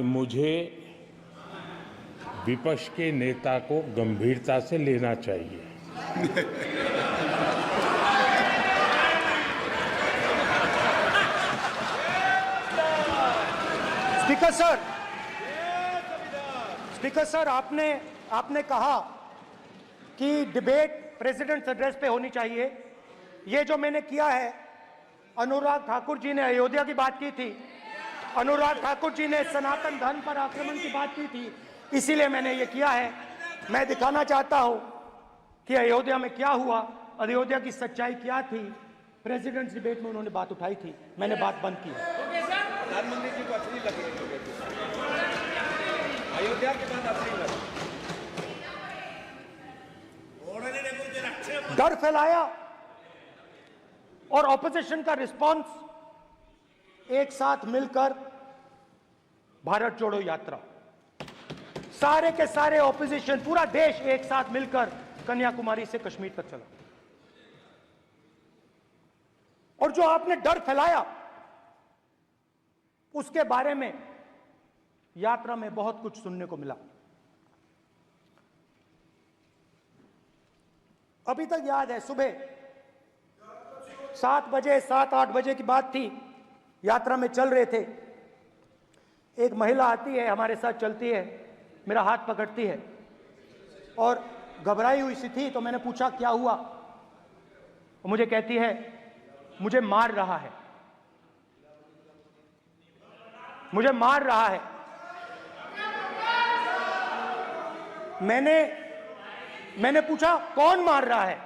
कि मुझे विपक्ष के नेता को गंभीरता से लेना चाहिए। स्पीकर सर, आपने कहा कि डिबेट प्रेसिडेंट्स एड्रेस पे होनी चाहिए। ये जो मैंने किया है, अनुराग ठाकुर जी ने अयोध्या की बात की थी, अनुराग ठाकुर जी ने सनातन धर्म पर आक्रमण की बात की थी, इसीलिए मैंने ये किया है। मैं दिखाना चाहता हूं कि अयोध्या में क्या हुआ, अयोध्या की सच्चाई क्या थी। प्रेसिडेंट्स डिबेट में उन्होंने बात उठाई थी, मैंने बात बंद की है। प्रधानमंत्री जी को असली लगी अयोध्या के बाद असली लगी, डर फैलाया और ऑपोजिशन का रिस्पांस एक साथ मिलकर भारत जोड़ो यात्रा, सारे के सारे ऑपोजिशन, पूरा देश एक साथ मिलकर कन्याकुमारी से कश्मीर तक चला। और जो आपने डर फैलाया उसके बारे में यात्रा में बहुत कुछ सुनने को मिला। अभी तक याद है, सुबह 7 बजे 7-8 बजे की बात थी, यात्रा में चल रहे थे, एक महिला आती है, हमारे साथ चलती है, मेरा हाथ पकड़ती है और घबराई हुई सी थी। तो मैंने पूछा क्या हुआ, वो मुझे कहती है मुझे मार रहा है, मुझे मार रहा है। मैंने पूछा कौन मार रहा है,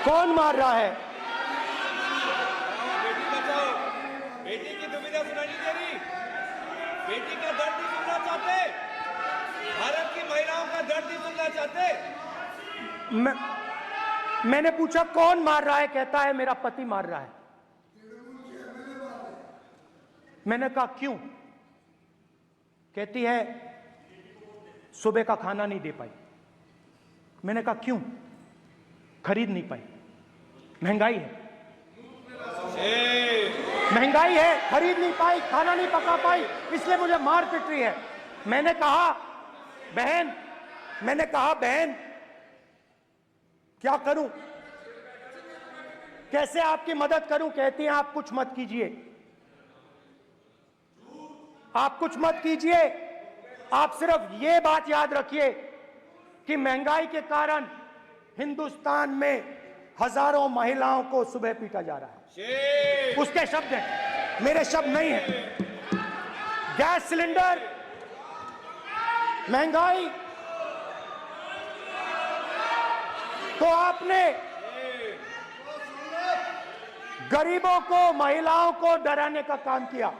कौन मार रहा है? बेटी बचाओ, बेटी की दुविधा सुनाई दे रही, बेटी का दर्द नहीं सुनना चाहते, भारत की महिलाओं का दर्द नहीं सुनना चाहते। मैंने पूछा कौन मार रहा है, कहता है मेरा पति मार रहा है। मैंने कहा क्यों? कहती है सुबह का खाना नहीं दे पाई। मैंने कहा क्यों? खरीद नहीं पाई, महंगाई है, महंगाई है, खरीद नहीं पाई, खाना नहीं पका पाई, इसलिए मुझे मार पिट रही है। मैंने कहा बहन क्या करूं, कैसे आपकी मदद करूं? कहती हैं आप कुछ मत कीजिए, आप कुछ मत कीजिए, आप सिर्फ ये बात याद रखिए कि महंगाई के कारण हिंदुस्तान में हजारों महिलाओं को सुबह पीटा जा रहा है। उसके शब्द हैं, मेरे शब्द नहीं हैं। गैस सिलेंडर, महंगाई, तो आपने गरीबों को, महिलाओं को डराने का काम किया।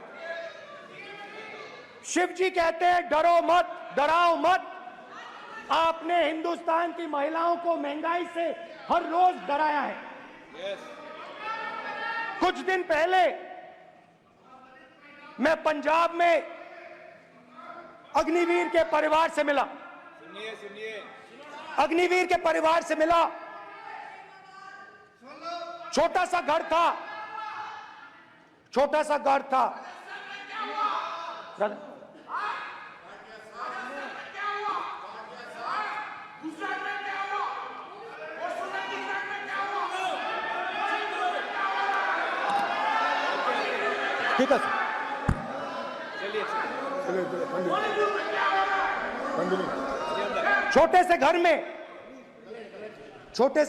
शिव जी कहते हैं डरो मत, डराओ मत। आपने हिंदुस्तान की महिलाओं को महंगाई से हर रोज डराया है। कुछ दिन पहले मैं पंजाब में अग्निवीर के परिवार से मिला, सुनिए अग्निवीर के परिवार से मिला। छोटा सा घर था, छोटा सा घर था। ठीक है छोटे से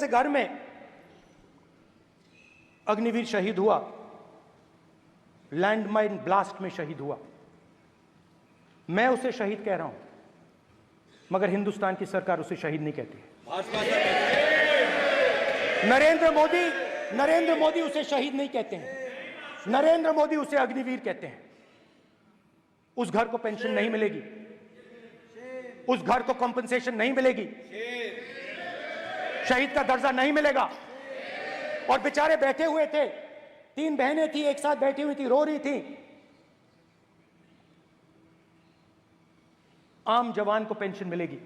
घर में अग्निवीर शहीद हुआ, लैंडमाइन ब्लास्ट में शहीद हुआ। मैं उसे शहीद कह रहा हूं, मगर हिंदुस्तान की सरकार उसे शहीद नहीं कहती। नरेंद्र मोदी उसे शहीद नहीं कहते हैं, नरेंद्र मोदी उसे अग्निवीर कहते हैं। उस घर को पेंशन नहीं मिलेगी, उस घर को कॉम्पेंसेशन नहीं मिलेगी, शहीद का दर्जा नहीं मिलेगा। और बेचारे बैठे हुए थे, 3 बहनें थी, एक साथ बैठी हुई थी, रो रही थी। आम जवान को पेंशन मिलेगी,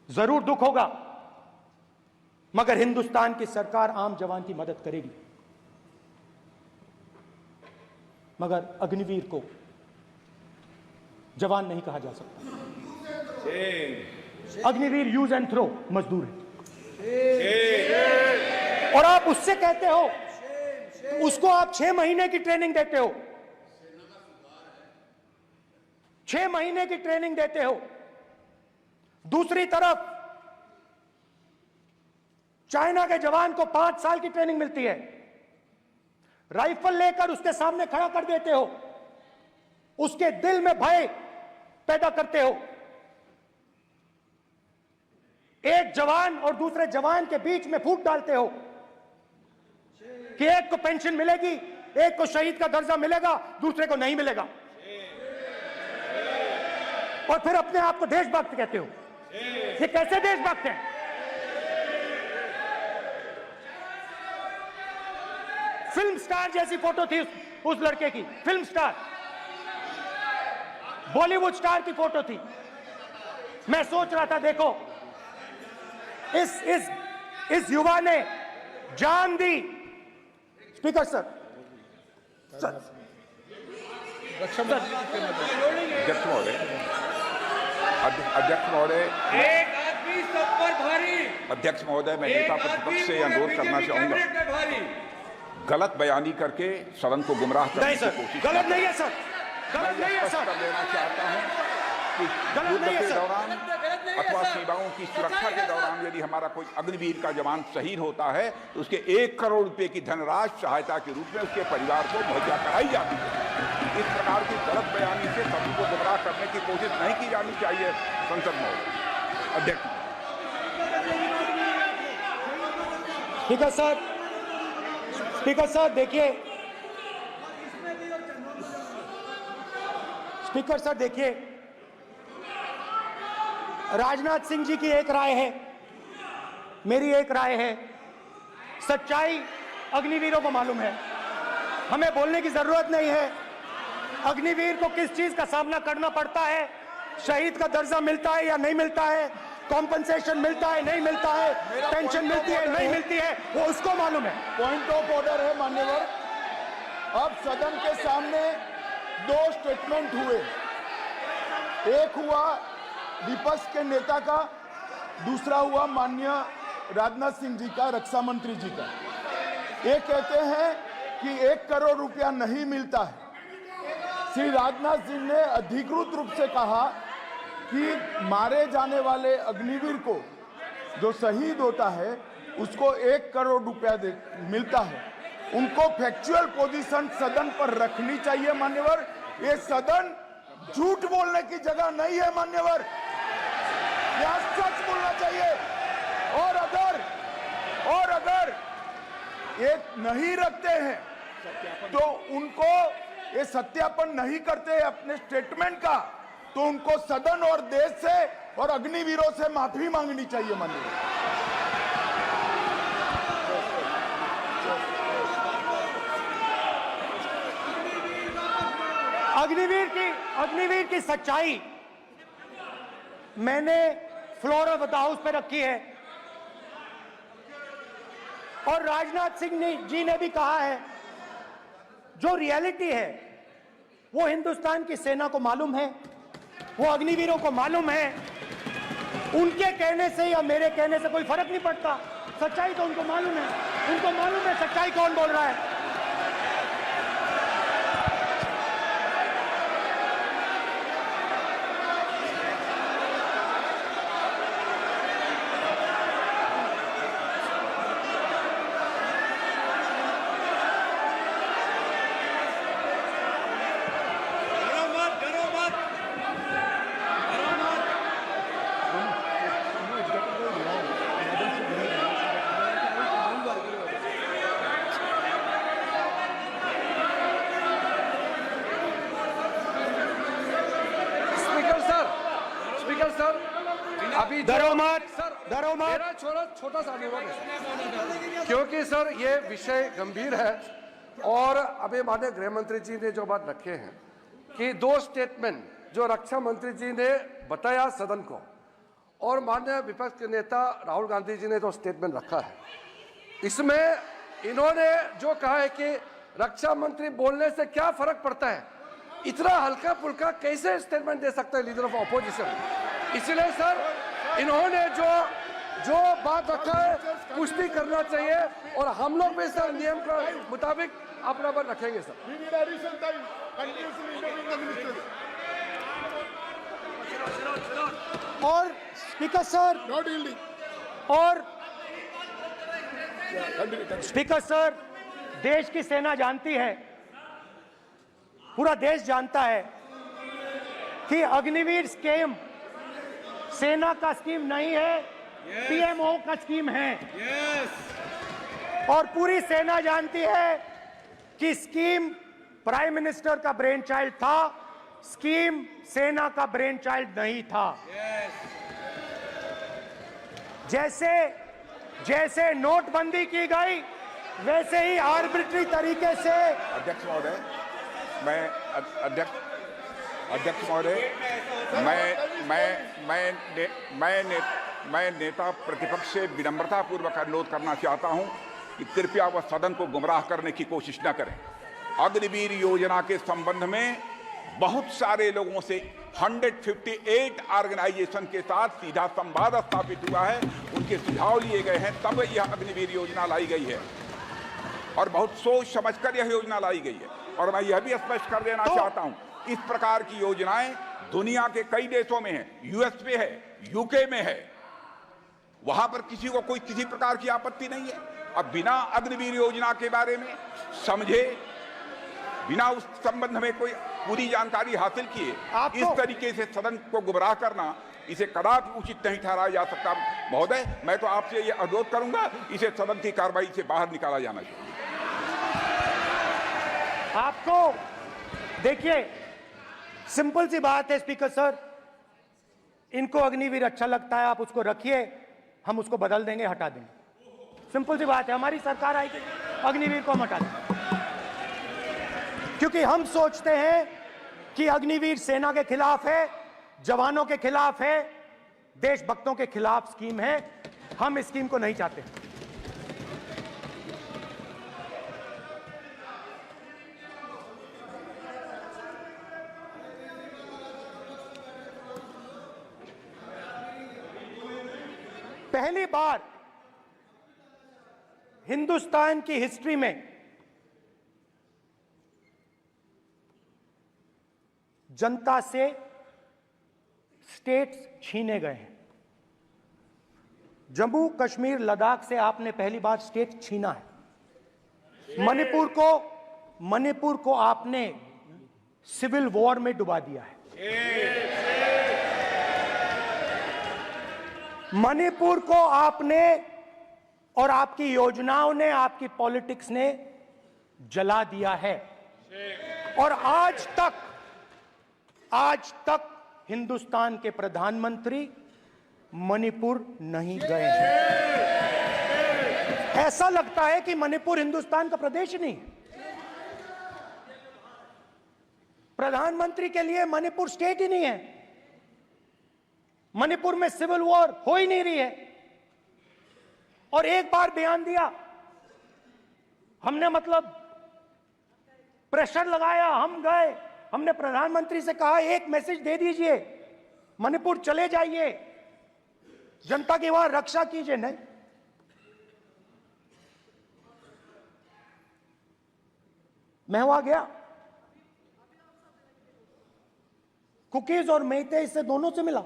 जरूर दुख होगा, मगर हिंदुस्तान की सरकार आम जवान की मदद करेगी। मगर अग्निवीर को जवान नहीं कहा जा सकता। अग्निवीर यूज एंड थ्रो मजदूर है, और आप उससे कहते हो, उसको आप 6 महीने की ट्रेनिंग देते हो, 6 महीने की ट्रेनिंग देते हो। दूसरी तरफ चाइना के जवान को 5 साल की ट्रेनिंग मिलती है, राइफल लेकर उसके सामने खड़ा कर देते हो, उसके दिल में भय पैदा करते हो। एक जवान और दूसरे जवान के बीच में फूट डालते हो कि एक को पेंशन मिलेगी, एक को शहीद का दर्जा मिलेगा, दूसरे को नहीं मिलेगा, और फिर अपने आप को देशभक्त कहते हो। ये कैसे देशभक्त हैं? फिल्म स्टार जैसी फोटो थी उस लड़के की, फिल्म स्टार, बॉलीवुड स्टार की फोटो थी। मैं सोच रहा था, देखो इस युवा ने जान दी। स्पीकर सर, अध्यक्ष महोदय, एक आदमी सब पर भारी। अध्यक्ष महोदय, मैं नेता प्रतिपक्ष से अनुरोध करना चाहूंगा, गलत बयानी करके सदन को गुमराह करने नहीं की सर, कोशिश गलत नहीं है सर, गलत नहीं है सर, कर देना चाहता हूं कि गलत युद्ध नहीं है के सर। दौरान अथवा सीमाओं की सुरक्षा के दौरान यदि हमारा कोई अग्निवीर का जवान शहीद होता है तो उसके 1 करोड़ रुपए की धनराशि सहायता के रूप में उसके परिवार को मुहैया कराई जाती है। इस प्रकार की गलत बयानी से सभी को गुमराह करने की कोशिश नहीं की जानी चाहिए। संसद में अध्यक्ष। स्पीकर सर देखिए, स्पीकर सर देखिए, राजनाथ सिंह जी की एक राय है, मेरी एक राय है। सच्चाई अग्निवीरों को मालूम है, हमें बोलने की जरूरत नहीं है। अग्निवीर को किस चीज का सामना करना पड़ता है, शहीद का दर्जा मिलता है या नहीं मिलता है, कॉम्पनसेशन मिलता है नहीं मिलता है, पेंशन मिलती है नहीं मिलती है, वो उसको मालूम है। पॉइंट ऑफ ऑर्डर है मान्यवर। अब सदन के सामने 2 स्टेटमेंट हुए, एक हुआ विपक्ष के नेता का, दूसरा हुआ माननीय राजनाथ सिंह जी का, रक्षा मंत्री जी का। ये कहते हैं कि 1 करोड़ रुपया नहीं मिलता है। श्री राजनाथ सिंह ने अधिकृत रूप से कहा कि मारे जाने वाले अग्निवीर को जो शहीद होता है उसको 1 करोड़ रुपया मिलता है। उनको फैक्चुअल पोजीशन सदन पर रखनी चाहिए मान्यवर। ये सदन झूठ बोलने की जगह नहीं है मान्यवर, यहाँ सच बोलना चाहिए। और अगर ये नहीं रखते हैं तो उनको, ये सत्यापन नहीं करते अपने स्टेटमेंट का, तो उनको सदन और देश से और अग्निवीरों से माफी मांगनी चाहिए माननीय। अग्निवीर की सच्चाई मैंने फ्लोर ऑफ द हाउस पे रखी है, और राजनाथ सिंह जी ने भी कहा है, जो रियलिटी है वो हिंदुस्तान की सेना को मालूम है, वो अग्निवीरों को मालूम है। उनके कहने से या मेरे कहने से कोई फर्क नहीं पड़ता, सच्चाई तो उनको मालूम है, उनको मालूम है सच्चाई कौन बोल रहा है। अभी डरो मत, मेरा छोटा सा अनुरोध है, क्योंकि सर ये विषय गंभीर है, और अभी माननीय गृह मंत्री जी ने जो बात रखे हैं कि 2 स्टेटमेंट जो रक्षा मंत्री जी ने बताया सदन को, और माननीय विपक्ष के नेता राहुल गांधी जी ने जो स्टेटमेंट रखा है, इसमें इन्होंने जो कहा है कि रक्षा मंत्री बोलने से क्या फर्क पड़ता है? इतना हल्का फुल्का कैसे स्टेटमेंट दे सकता है लीडर ऑफ ऑपोजिशन? इसलिए सर इन्होंने जो बात रखा है पुष्टि करना चाहिए और हम लोग भी सर नियम के मुताबिक अपना बात रखेंगे सर। और स्पीकर सर और स्पीकर सर, देश की सेना जानती है, पूरा देश जानता है कि अग्निवीर स्कीम सेना का स्कीम नहीं है, पीएमओ का स्कीम है। और पूरी सेना जानती है कि स्कीम प्राइम मिनिस्टर का ब्रेन चाइल्ड था, स्कीम सेना का ब्रेन चाइल्ड नहीं था। जैसे नोटबंदी की गई वैसे ही आर्बिट्री तरीके से अध्यक्ष महोदय, मैं नेता प्रतिपक्ष से विनम्रता पूर्वक अनुरोध करना चाहता हूं कि कृपया वह सदन को गुमराह करने की कोशिश न करें। अग्निवीर योजना के संबंध में बहुत सारे लोगों से 158 ऑर्गेनाइजेशन के साथ सीधा संवाद स्थापित हुआ है, उनके सुझाव लिए गए हैं, तब यह अग्निवीर योजना लाई गई है और बहुत सोच समझकर यह योजना लाई गई है। और मैं यह भी स्पष्ट कर देना चाहता हूं, इस प्रकार की योजनाएं दुनिया के कई देशों में है, यूएस में है, यूके में है, वहां पर किसी को कोई किसी प्रकार की आपत्ति नहीं है। अब बिना अग्निवीर योजना के बारे में समझे, बिना उस संबंध में कोई पूरी जानकारी हासिल किए इस तरीके से सदन को गुमराह करना, इसे कदापि उचित नहीं ठहराया जा सकता। महोदय, मैं तो आपसे यह अनुरोध करूंगा, इसे सदन की कार्रवाई से बाहर निकाला जाना चाहिए। आपको देखिए, सिंपल सी बात है स्पीकर सर, इनको अग्निवीर अच्छा लगता है, आप उसको रखिए, हम उसको बदल देंगे, हटा देंगे। सिंपल सी बात है, हमारी सरकार आएगी, अग्निवीर को हम हटा देंगे, क्योंकि हम सोचते हैं कि अग्निवीर सेना के खिलाफ है, जवानों के खिलाफ है, देशभक्तों के खिलाफ स्कीम है। हम इस स्कीम को नहीं चाहते। पहली बार हिंदुस्तान की हिस्ट्री में जनता से स्टेट्स छीने गए हैं। जम्मू कश्मीर लद्दाख से आपने पहली बार स्टेट छीना है। मणिपुर को आपने सिविल वॉर में डुबा दिया है। मणिपुर को आपने और आपकी योजनाओं ने, आपकी पॉलिटिक्स ने जला दिया है। और आज तक हिंदुस्तान के प्रधानमंत्री मणिपुर नहीं गए हैं। ऐसा लगता है कि मणिपुर हिंदुस्तान का प्रदेश नहीं है। प्रधानमंत्री के लिए मणिपुर स्टेट ही नहीं है। मणिपुर में सिविल वॉर हो ही नहीं रही है। और एक बार बयान दिया हमने, मतलब प्रेशर लगाया, हम गए, हमने प्रधानमंत्री से कहा एक मैसेज दे दीजिए, मणिपुर चले जाइए, जनता की वहां रक्षा कीजिए। नहीं, मैं वहां गया, कुकीज और मेहते से दोनों से मिला।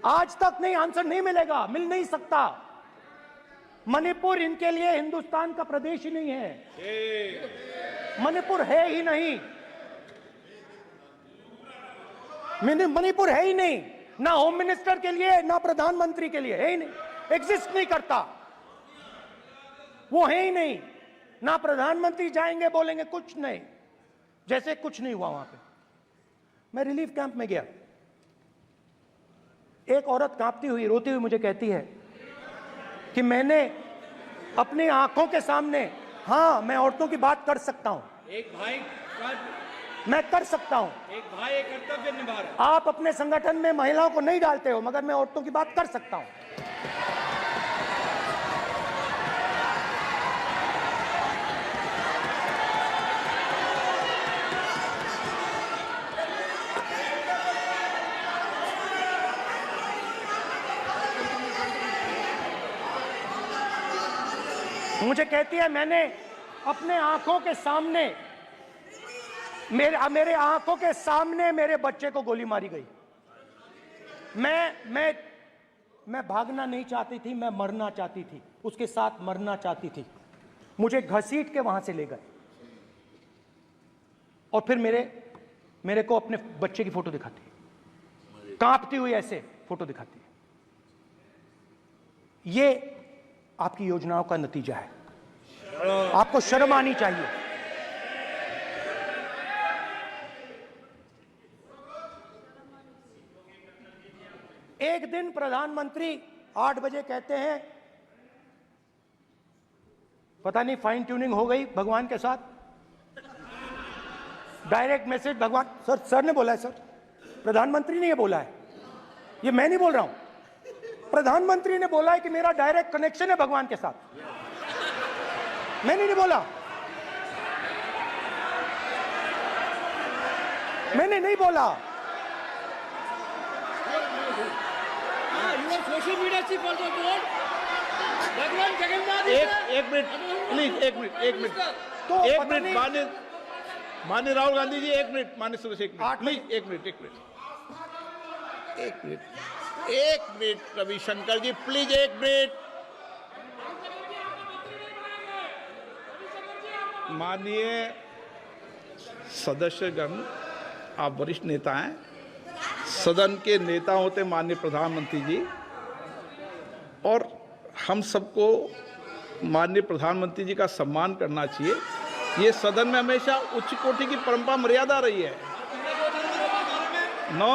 आज तक नहीं, आंसर नहीं मिलेगा, मिल नहीं सकता। मणिपुर इनके लिए हिंदुस्तान का प्रदेश ही नहीं है। मणिपुर है ही नहीं, मणिपुर है ही नहीं, ना होम मिनिस्टर के लिए ना प्रधानमंत्री के लिए, है ही नहीं, एग्जिस्ट नहीं करता, वो है ही नहीं। ना प्रधानमंत्री जाएंगे बोलेंगे कुछ नहीं, जैसे कुछ नहीं हुआ वहां पे। मैं रिलीफ कैंप में गया, एक औरत कांपती हुई, रोती हुई मुझे कहती है कि मैंने अपनी आंखों के सामने, हाँ मैं औरतों की बात कर सकता हूं, एक भाई मैं कर सकता हूं, एक भाई कर्तव्य निभा रहा। आप अपने संगठन में महिलाओं को नहीं डालते हो, मगर मैं औरतों की बात कर सकता हूं। मुझे कहती है मैंने अपने आंखों के सामने मेरे आंखों के सामने मेरे बच्चे को गोली मारी गई। मैं भागना नहीं चाहती थी, मैं मरना चाहती थी, उसके साथ मरना चाहती थी। मुझे घसीट के वहां से ले गए और फिर मेरे को अपने बच्चे की फोटो दिखाती, कांपती हुई ऐसे फोटो दिखाती है। ये आपकी योजनाओं का नतीजा है। आपको शर्म आनी चाहिए। एक दिन प्रधानमंत्री 8 बजे कहते हैं, पता नहीं फाइन ट्यूनिंग हो गई भगवान के साथ, डायरेक्ट मैसेज भगवान। सर ने बोला है, सर प्रधानमंत्री ने ये बोला है, ये मैं नहीं बोल रहा हूं, प्रधानमंत्री ने बोला है कि मेरा डायरेक्ट कनेक्शन है भगवान के साथ। मैंने नहीं बोला, मैंने नहीं बोला। Social media chief also told भगवान जगन्नाथ। एक मिनट प्लीज, एक मिनट तो एक मिनट माननीय राहुल गांधी जी, एक मिनट। माननीय सुरेश, एक मिनट प्लीज, एक मिनट रविशंकर जी प्लीज, एक मिनट। माननीय सदस्यगण, आप वरिष्ठ नेता हैं, सदन के नेता होते माननीय प्रधानमंत्री जी, और हम सबको माननीय प्रधानमंत्री जी का सम्मान करना चाहिए। ये सदन में हमेशा उच्च कोटि की परंपरा मर्यादा रही है। नो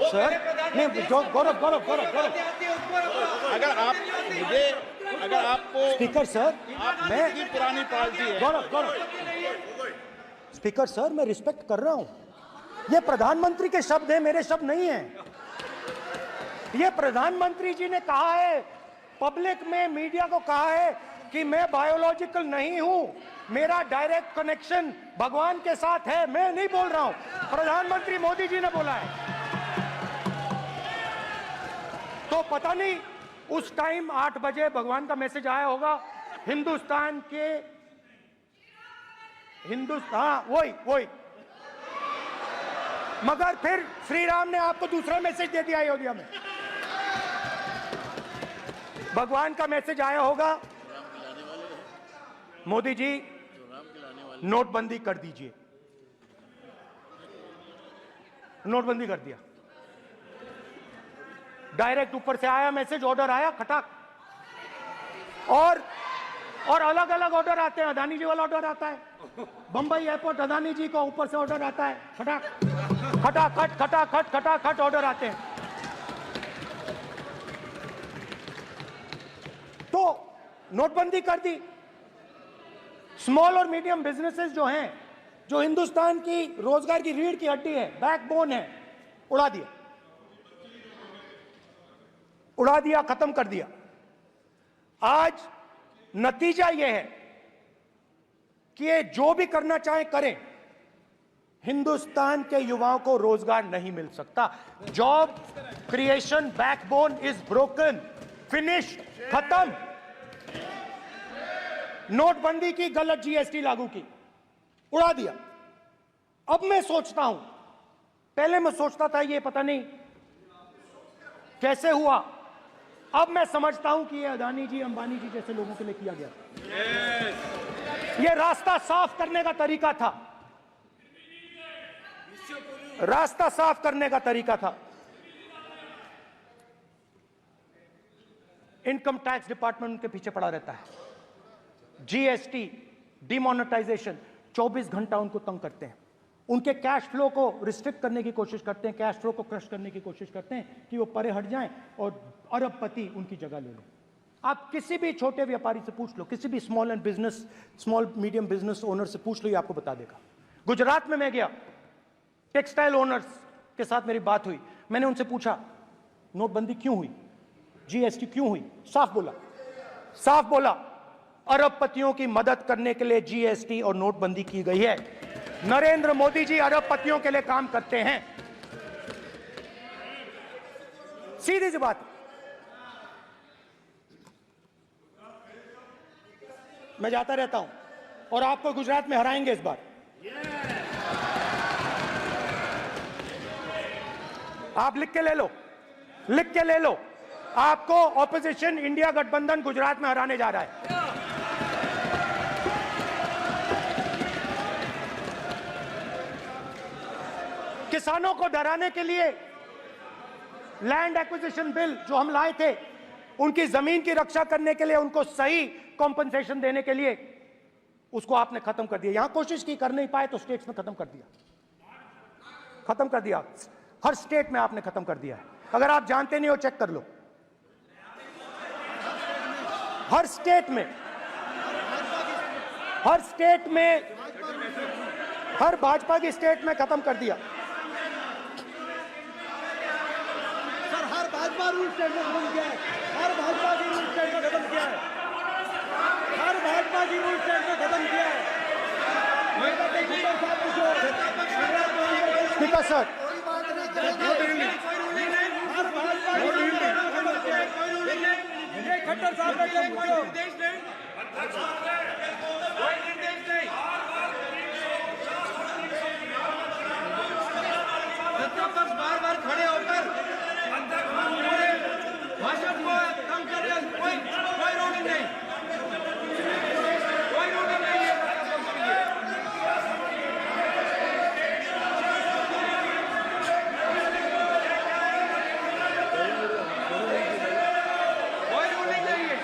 सर नहीं, गौरव अगर आपको स्पीकर सर, मैं पुरानी पार्टी है। गौरव स्पीकर सर, मैं रिस्पेक्ट कर रहा हूं। ये प्रधानमंत्री के शब्द हैं, मेरे शब्द नहीं हैं। ये प्रधानमंत्री जी ने कहा है, पब्लिक में मीडिया को कहा है कि मैं बायोलॉजिकल नहीं हूं, मेरा डायरेक्ट कनेक्शन भगवान के साथ है। मैं नहीं बोल रहा हूं, प्रधानमंत्री मोदी जी ने बोला है। तो पता नहीं उस टाइम 8 बजे भगवान का मैसेज आया होगा हिंदुस्तान, वही। मगर फिर श्री राम ने आपको दूसरा मैसेज दे दिया अयोध्या में। भगवान का मैसेज आया होगा, मोदी जी नोटबंदी कर दीजिए। नोटबंदी कर दिया, डायरेक्ट ऊपर से आया मैसेज, ऑर्डर आया खटाक। और अलग अलग ऑर्डर आते हैं। अदानी जी वाला ऑर्डर आता है, बंबई एयरपोर्ट अदानी जी को ऊपर से ऑर्डर आता है, खटाखट ऑर्डर आते हैं। तो नोटबंदी कर दी। स्मॉल और मीडियम बिजनेसेस जो हैं, जो हिंदुस्तान की रोजगार की रीढ़ की हड्डी है, बैकबोन है, उड़ा दिया, खत्म कर दिया। आज नतीजा यह है कि ये जो भी करना चाहे करें, हिंदुस्तान के युवाओं को रोजगार नहीं मिल सकता। Job creation backbone is broken, finish, खत्म। नोटबंदी की, गलत जीएसटी लागू की, उड़ा दिया। अब मैं सोचता हूं, पहले मैं सोचता था ये पता नहीं कैसे हुआ, अब मैं समझता हूं कि ये अदानी जी, अंबानी जी जैसे लोगों के लिए किया गया। ये रास्ता साफ करने का तरीका था, रास्ता साफ करने का तरीका था। इनकम टैक्स डिपार्टमेंट उनके पीछे पड़ा रहता है। जीएसटी, डिमोनेटाइजेशन, 24 घंटा उनको तंग करते हैं। उनके कैश फ्लो को रिस्ट्रिक्ट करने की कोशिश करते हैं, कैश फ्लो को क्रश करने की कोशिश करते हैं कि वो परे हट जाएं और अरबपति उनकी जगह ले लें। आप किसी भी छोटे व्यापारी से पूछ लो, किसी भी स्मॉल मीडियम बिजनेस ओनर से पूछ लो, ये आपको बता देगा। गुजरात में मैं गया, टेक्सटाइल ओनर्स के साथ मेरी बात हुई। मैंने उनसे पूछा नोटबंदी क्यों हुई, जीएसटी क्यों हुई? साफ बोला अरबपतियों की मदद करने के लिए जीएसटी और नोटबंदी की गई है। नरेंद्र मोदी जी अरबपतियों के लिए काम करते हैं, सीधी सी बात। मैं जाता रहता हूं और आपको गुजरात में हराएंगे इस बार। आप लिख के ले लो, लिख के ले लो, आपको ऑपोजिशन इंडिया गठबंधन गुजरात में हराने जा रहा है। किसानों को डराने के लिए लैंड एक्विजिशन बिल जो हम लाए थे, उनकी जमीन की रक्षा करने के लिए, उनको सही कॉम्पनसेशन देने के लिए, उसको आपने खत्म कर दिया। यहां कोशिश की, कर नहीं पाए तो स्टेट्स में खत्म कर दिया, खत्म कर दिया। हर स्टेट में आपने खत्म कर दिया है। अगर आप जानते नहीं हो, चेक कर लो। हर स्टेट में, हर स्टेट में, हर भाजपा की स्टेट में खत्म कर दिया। सर हर भाजपा रूल स्टेट में खत्म किया है, हर भाजपा की रूल स्टेट में खत्म किया है, हर भाजपा की रूल स्टेट में खत्म किया है। स्पीकर सर, खट्टर साहब ने कोई निर्देश नहीं, कोई निर्देश नहीं। सत्ता पक्ष बार बार खड़े होकर पूरे भाषण को कम कर रहे हैं। कोई रूलिंग नहीं, कोई रूलिंग नहीं है सत्ता पक्ष के लिए। कोई रूलिंग नहीं है।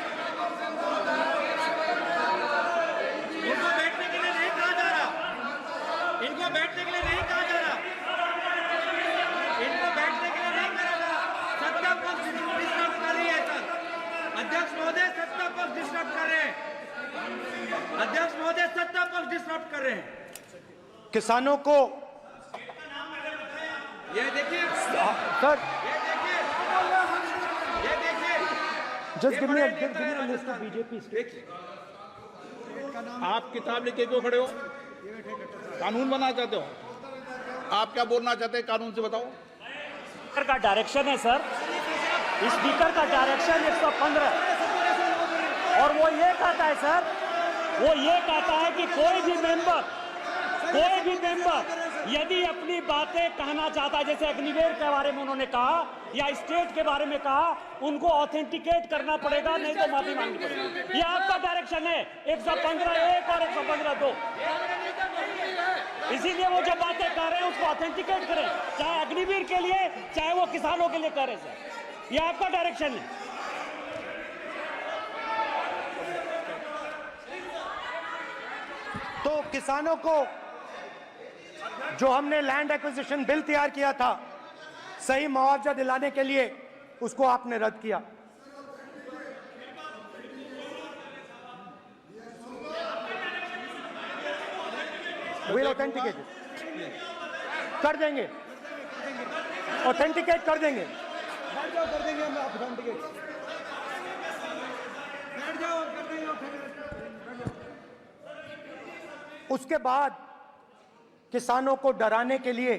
इनको बैठने के लिए नहीं कहा जा रहा, इनको बैठने के लिए नहीं कहा जा रहा, इनको बैठने के लिए नहीं कहा जा रहा। सत्ता पक्ष डिस्टर्ब कर रही है सर। अध्यक्ष महोदय सत्ता पक्ष डिस्टर्ब कर रहे हैं, अध्यक्ष महोदय सत्ता पक्ष डिस्टर्ब कर रहे हैं। किसानों को, ये देखिए सर, ये देखिए just give me a list of BJP state. आप किताब लेके क्यों खड़े हो? कानून बनाना चाहते हो? आप क्या बोलना चाहते हैं, कानून से बताओ। स्पीकर का डायरेक्शन है सर, स्पीकर का डायरेक्शन 115, और वो ये कहता है सर, वो ये कहता है कि कोई भी मेंबर यदि अपनी बातें कहना चाहता है, जैसे अग्निवीर के बारे में उन्होंने कहा या स्टेट के बारे में कहा, उनको ऑथेंटिकेट करना पड़ेगा, नहीं तो माफी मांगनी पड़ेगी। ये आपका डायरेक्शन है 115(1) और 115(2). इसीलिए वो जो बातें कह रहे हैं उसको ऑथेंटिकेट करें, चाहे अग्निवीर के लिए चाहे वो किसानों के लिए कह रहे सर। ये आपका डायरेक्शन है। तो किसानों को जो हमने लैंड एक्विजिशन बिल तैयार किया था, सही मुआवजा दिलाने के लिए, उसको आपने रद्द किया। विल ऑथेंटिकेट कर देंगे, ऑथेंटिकेट कर देंगे। कर देंगे हम ऑथेंटिकेट, बैठ जाओ, कर देंगे ऑथेंटिकेट। उसके बाद किसानों को डराने के लिए,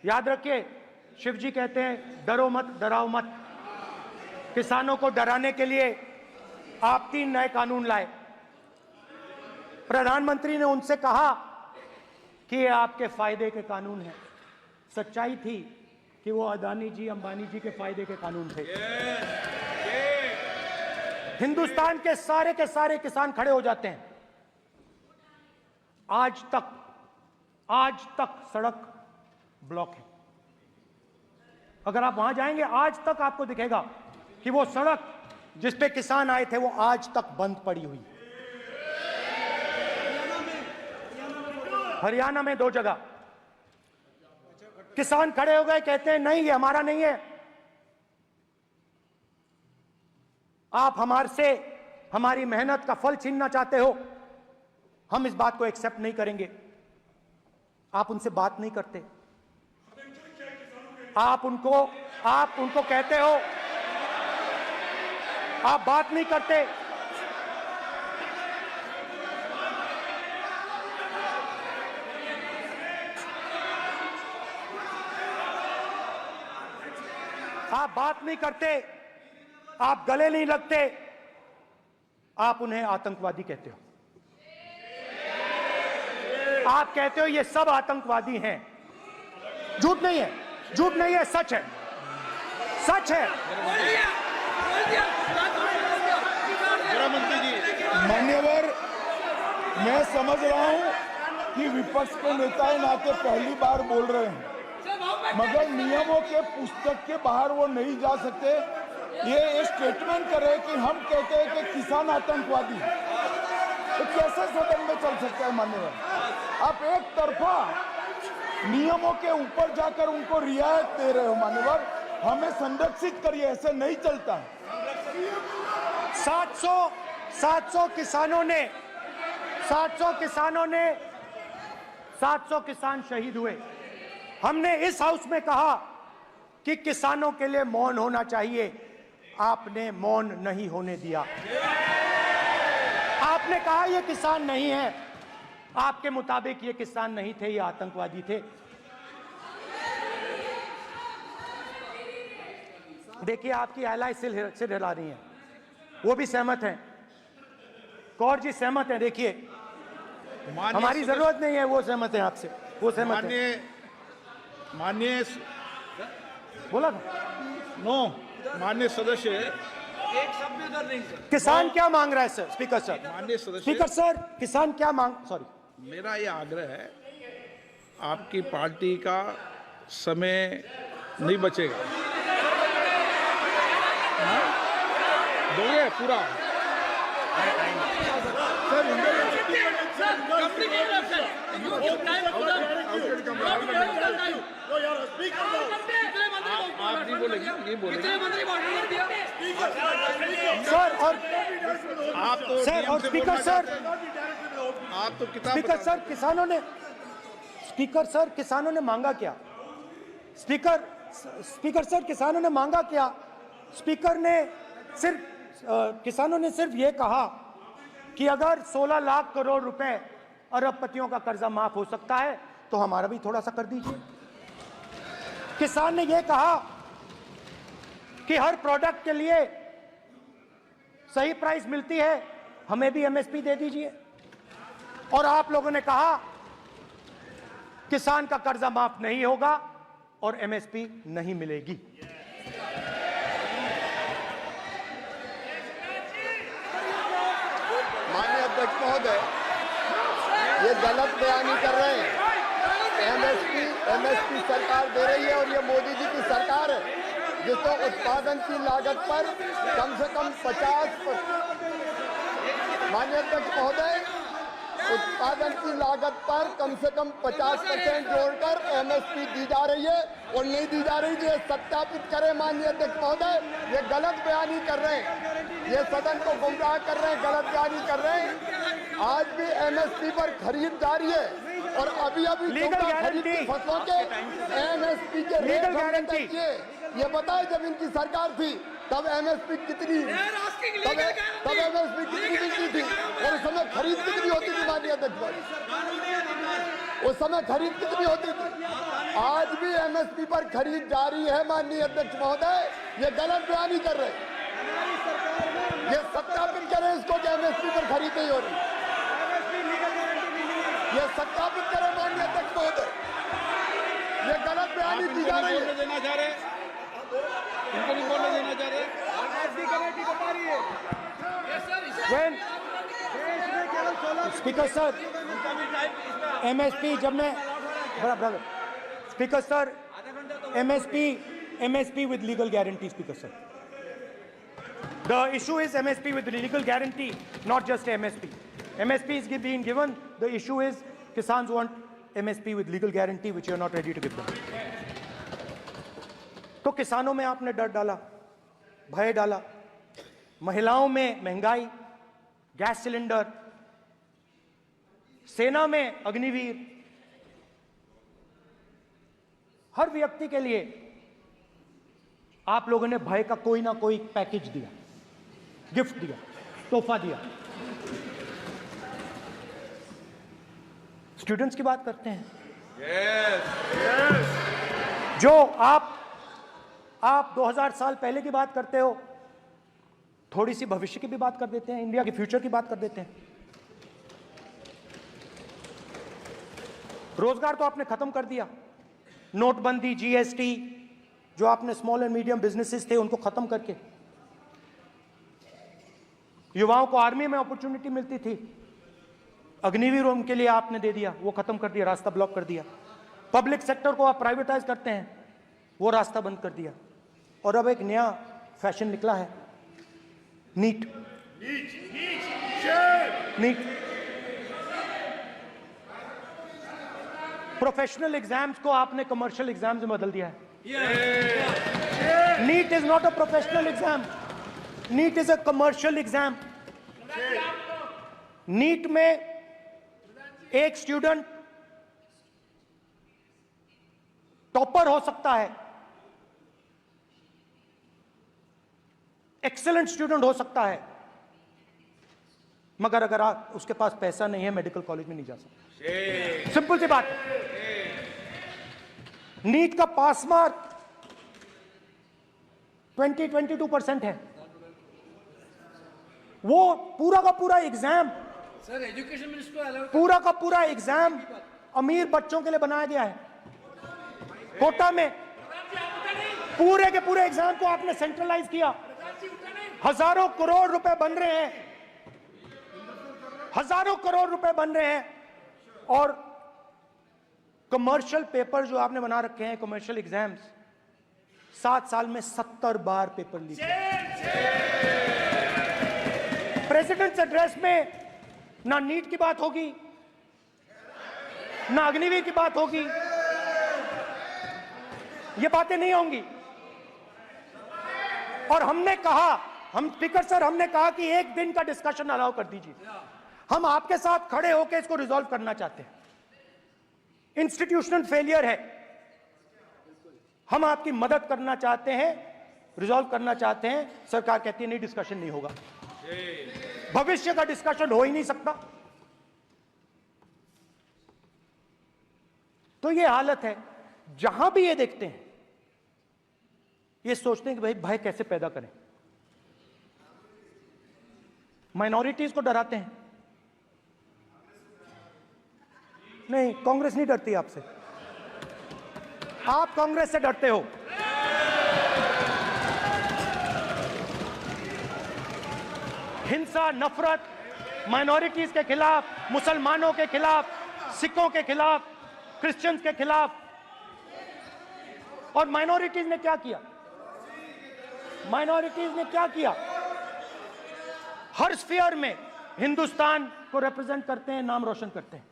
याद रखिए, शिव जी कहते हैं डरो मत, डराओ मत। किसानों को डराने के लिए आप 3 नए कानून लाए। प्रधानमंत्री ने उनसे कहा कि ये आपके फायदे के कानून हैं। सच्चाई थी कि वो अदानी जी, अंबानी जी के फायदे के कानून थे। हिंदुस्तान के सारे किसान खड़े हो जाते हैं। आज तक सड़क ब्लॉक है। अगर आप वहां जाएंगे, आज तक आपको दिखेगा कि वो सड़क जिस पे किसान आए थे, वो आज तक बंद पड़ी हुई है। हरियाणा में 2 जगह किसान खड़े हो गए, कहते हैं नहीं, ये हमारा नहीं है। आप हमारे से हमारी मेहनत का फल छीनना चाहते हो, हम इस बात को एक्सेप्ट नहीं करेंगे। आप उनसे बात नहीं करते, आप उनको कहते हो, आप बात नहीं करते। आप बात नहीं करते, आप गले नहीं लगते, आप उन्हें आतंकवादी कहते हो। आप कहते हो ये सब आतंकवादी हैं। झूठ नहीं है, झूठ नहीं है, सच है, सच है। मान्यवर, मैं समझ रहा हूं कि विपक्ष के नेता नाते पहली बार बोल रहे हैं, मगर नियमों के पुस्तक के बाहर वो नहीं जा सकते। ये स्टेटमेंट करे कि हम कहते हैं कि किसान आतंकवादी, तो कैसे सदन में चल सकता है मान्यवर? आप एक तरफा नियमों के ऊपर जाकर उनको रियायत दे रहे हो मान्यवर। हमें संरक्षित करिए, ऐसे नहीं चलता। 700 किसान शहीद हुए। हमने इस हाउस में कहा कि किसानों के लिए मौन होना चाहिए, आपने मौन नहीं होने दिया। आपने कहा ये किसान नहीं है, आपके मुताबिक ये किसान नहीं थे, ये आतंकवादी थे। देखिए आपकी एलाय सिर हिला रही हैं, वो भी सहमत हैं। कौर जी सहमत हैं। देखिए हमारी जरूरत नहीं है, वो सहमत है आपसे, वो सहमत है। माननीय बोला था नो, माननीय सदस्य, एक शब्द भी उधर नहीं सर। किसान क्या मांग रहा है सर? स्पीकर सर, माननीय सदस्य, स्पीकर सर, किसान क्या मांग, सॉरी, मेरा ये आग्रह है, आपकी पार्टी का समय नहीं बचेगा। दोगे पूरा? आप नहीं बोलेंगे, ये बोलेंगे सर। और आप तो सर और स्पीकर सर, आप तो किताब स्पीकर सर, किसानों ने, स्पीकर सर किसानों ने मांगा क्या? स्पीकर सर किसानों ने मांगा क्या? स्पीकर ने सिर्फ किसानों ने सिर्फ ये कहा कि अगर 16 लाख करोड़ रुपए अरबपतियों का कर्जा माफ हो सकता है तो हमारा भी थोड़ा सा कर दीजिए। किसान ने यह कहा कि हर प्रोडक्ट के लिए सही प्राइस मिलती है, हमें भी एमएसपी दे दीजिए। और आप लोगों ने कहा किसान का कर्जा माफ नहीं होगा और एमएसपी नहीं मिलेगी। माननीय अध्यक्ष महोदय, ये गलत बयानी कर रहे हैं। एमएसपी सरकार दे रही है और ये मोदी जी की सरकार है जिसको उत्पादन की लागत पर कम से कम 50%, माननीय अध्यक्ष महोदय, उत्पादन की लागत पर कम से कम 50% जोड़कर एमएसपी दी जा रही है और नहीं दी जा रही। ये सत्यापित करें माननीय अध्यक्ष महोदय, ये गलत बयानी कर रहे हैं, ये सदन को गुमराह कर रहे हैं, गलत बयानी कर रहे हैं। आज भी एमएसपी पर खरीद जारी है और अभी खरीद की फसलों के एमएसपी के रेट गारंटी ये बताए, जब इनकी सरकार थी तब एमएसपी कितनी, तब एमएसपी कितनी मिलती थी और उस समय खरीद कितनी होती थी माननीय अध्यक्ष, उस समय खरीद कितनी होती थी? आज भी एमएसपी पर खरीद जारी है माननीय अध्यक्ष महोदय, ये गलत बयानी कर रहे हैं। ये सत्यापित करें इसको कि एमएसपी पर खरीद नहीं हो रही, ये सत्यापित करें माननीय अध्यक्ष महोदय, ये गलत बयानी दी जा रही है। देना चाह रहे, इनको नहीं बोलने देना चाह रहे। स्पीकर सर, एमएसपी जब मैं speaker sir, MSP with legal guarantee, speaker sir, the issue is MSP with legal guarantee, not just MSP. MSP is being given. The issue is Kisans want MSP with legal guarantee, which you are not ready to give them. तो किसानों में आपने डर डाला, भय डाला, महिलाओं में महंगाई, गैस सिलेंडर, सेना में अग्निवीर, हर व्यक्ति के लिए आप लोगों ने भय का कोई ना कोई पैकेज दिया, गिफ्ट दिया, तोहफा दिया। स्टूडेंट्स की बात करते हैं। जो आप 2000 साल पहले की बात करते हो, थोड़ी सी भविष्य की भी बात कर देते हैं, इंडिया के फ्यूचर की बात कर देते हैं। रोजगार तो आपने खत्म कर दिया, नोटबंदी, जीएसटी, जो आपने स्मॉल एंड मीडियम बिजनेसेस थे उनको खत्म करके, युवाओं को आर्मी में अपॉर्चुनिटी मिलती थी, अग्निवीर उनके लिए आपने दे दिया, वो खत्म कर दिया, रास्ता ब्लॉक कर दिया। पब्लिक सेक्टर को आप प्राइवेटाइज करते हैं, वो रास्ता बंद कर दिया। और अब एक नया फैशन निकला है, नीट। प्रोफेशनल एग्जाम्स को आपने कमर्शियल एग्जाम्स में बदल दिया है। NEET is not a professional exam, NEET is a commercial exam. NEET में एक स्टूडेंट टॉपर हो सकता है, एक्सेलेंट स्टूडेंट हो सकता है, मगर अगर आप उसके पास पैसा नहीं है मेडिकल कॉलेज में नहीं जा सकता। सिंपल सी बात है। नीट का पास मार्क 22% है। वो पूरा का पूरा एग्जाम, सर एजुकेशन मिनिस्टर को अलाउ, पूरा का पूरा एग्जाम अमीर बच्चों के लिए बनाया गया है। कोटा में पूरे के पूरे एग्जाम को आपने सेंट्रलाइज किया। हजारों करोड़ रुपए बन रहे हैं, हजारों करोड़ रुपए बन रहे हैं। और कमर्शियल पेपर जो आपने बना रखे हैं, कमर्शियल एग्जाम्स, 7 साल में 70 बार पेपर लीक। प्रेसिडेंट्स एड्रेस में ना नीट की बात होगी, ना अग्निवीर की बात होगी, ये बातें नहीं होंगी। और हमने कहा, हम स्पीकर सर, हमने कहा कि एक दिन का डिस्कशन अलाउ कर दीजिए। हम आपके साथ खड़े होकर इसको रिजॉल्व करना चाहते हैं। इंस्टीट्यूशनल फेलियर है, हम आपकी मदद करना चाहते हैं, रिजॉल्व करना चाहते हैं। सरकार कहती है नहीं, डिस्कशन नहीं होगा, भविष्य का डिस्कशन हो ही नहीं सकता। तो ये हालत है। जहां भी ये देखते हैं, ये सोचते हैं कि भाई भय कैसे पैदा करें, माइनॉरिटीज को डराते हैं। नहीं, कांग्रेस नहीं डरती आपसे, आप कांग्रेस से डरते हो। हिंसा, नफरत माइनॉरिटीज के खिलाफ, मुसलमानों के खिलाफ, सिखों के खिलाफ, क्रिश्चियंस के खिलाफ। और माइनॉरिटीज ने क्या किया? माइनॉरिटीज ने क्या किया? हर स्फीयर में हिंदुस्तान को रिप्रेजेंट करते हैं, नाम रोशन करते हैं।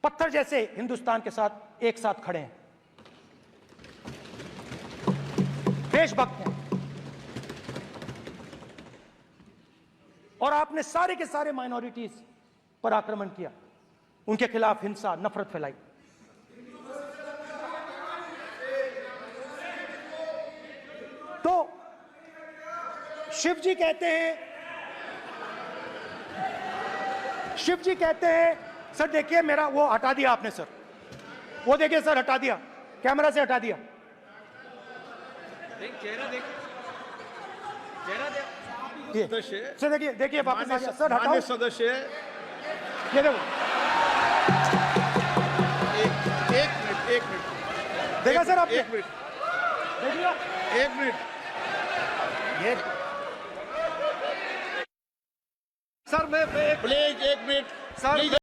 पत्थर जैसे हिंदुस्तान के साथ एक साथ खड़े हैं, देशभक्त हैं। और आपने सारे के सारे माइनॉरिटीज पर आक्रमण किया, उनके खिलाफ हिंसा, नफरत फैलाई। तो शिव जी कहते हैं, सर देखिए मेरा वो हटा दिया आपने सर, वो देखिए सर हटा दिया, कैमरा से हटा दिया। चेहरा देखिए, चेहरा सदस्य, सर देखिए वापस आ गया सर, हटाओ सदस्य। ये देखो, एक मिनट देखा सर आपने? एक मिनट देख लिया? एक मिनट ये सर मैं प्लीज एक मिनट सर